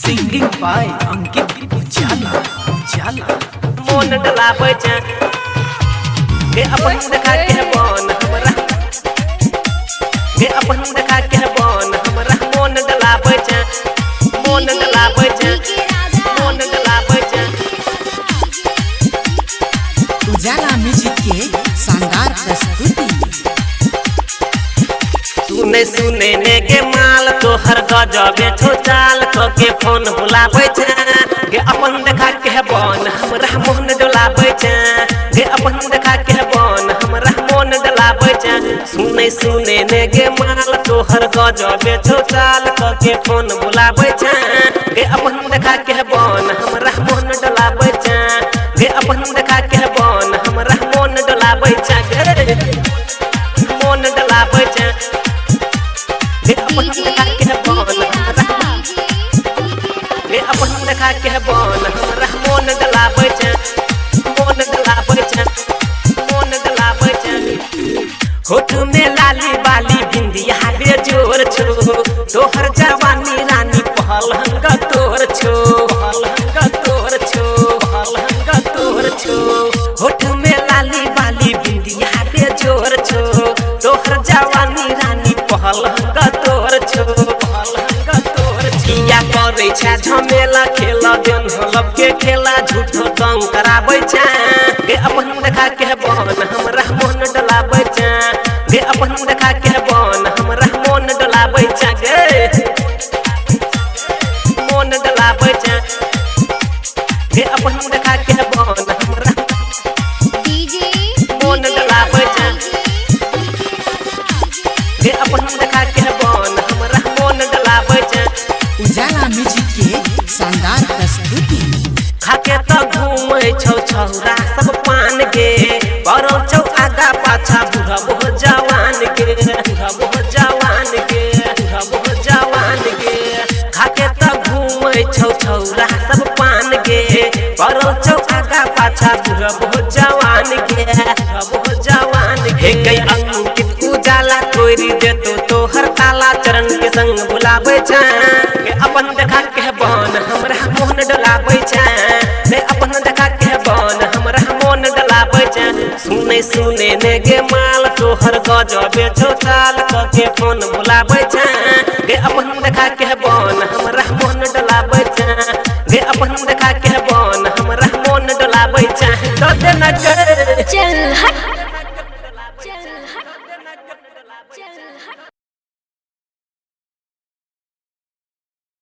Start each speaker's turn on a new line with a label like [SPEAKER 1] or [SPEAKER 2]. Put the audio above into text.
[SPEAKER 1] Singing by Ankit Ujala Ujala
[SPEAKER 2] मोन डलाबै छै के अपन देखा के बन हमरा के अपन देखा के बन हमरा मोन डलाबै छै मोन डलाबै छै मोन डलाबै छै
[SPEAKER 1] उजाला म्यूजिक के शानदार प्रस्तुति
[SPEAKER 2] सुने सुने ने के माल तोहर गजबे छो चाल क के फोन बुलाबै छै के अपन देखा के बन हमरा मोन डलाबै छै के अपन देखा के बन हमरा मोन डलाबै छै सुने सुने ने के माल तोहर गजबे छो चाल क के फोन बुलाबै छै के अपन देखा के बन हमरा मोन डलाबै छै के अपन देखा के बन हमरा मोन डलाबै छै मोन डलाबै छै के अपन देखा के बन के अपन देखा के बन हमरा मोन डलाबै छै मोन डलाबै छै मोन डलाबै छै होठ में लाली बाली बिंदिया बेजोर छो तोहर जवानी रानी पहलंग तोर छो पहलंग तोर छो पहलंग तोर छो होठ में लाली बाली बिंदिया बेजोर छो तोहर जवानी रानी पहलंग तोर छो पहलंग तोर छिया करे छै झमेला खेला देन लब के खेला झूठो तंग कराबै छै के अपन देखा के बन हमरा मोन डलाबै छै के अपन देखा के बन हमरा मोन डलाबै छै गे मोन डलाबै छै के अपन देखा के बन हमरा मोन डलाबै छै के अपन देखा के बन हमरा मोन डलाबै छै
[SPEAKER 1] उजाला म्यूजिक के शानदार प्रस्तुति
[SPEAKER 2] खाके तो घूमै छौ छौरा सब पान गे बड़ो छौ आगा पाछा बूढ़ा बहुत जवान गे बूढ़ा बहुत जवान गे बूढ़ा बहुत जवान गे खाके तो घूमै छौ छौरा सब पान गे बड़ो छौ आगा पाछा बूढ़ा बहुत जवान गे बूढ़ा बहुत जवान गे गई अंकित उजाला कोरी देतो तोहर काला चरण के संग बुलाबै छै के अपन देखा के बन हमरा मोन डलाबै छै के अपन देखा के बन हमरा मोन डलाबै छै सुने सुने ने गे माल तोहर गजबे छो चाल क के फोन बुलाबै छै के अपन देखा के बन हमरा मोन डलाबै छै के अपन देखा के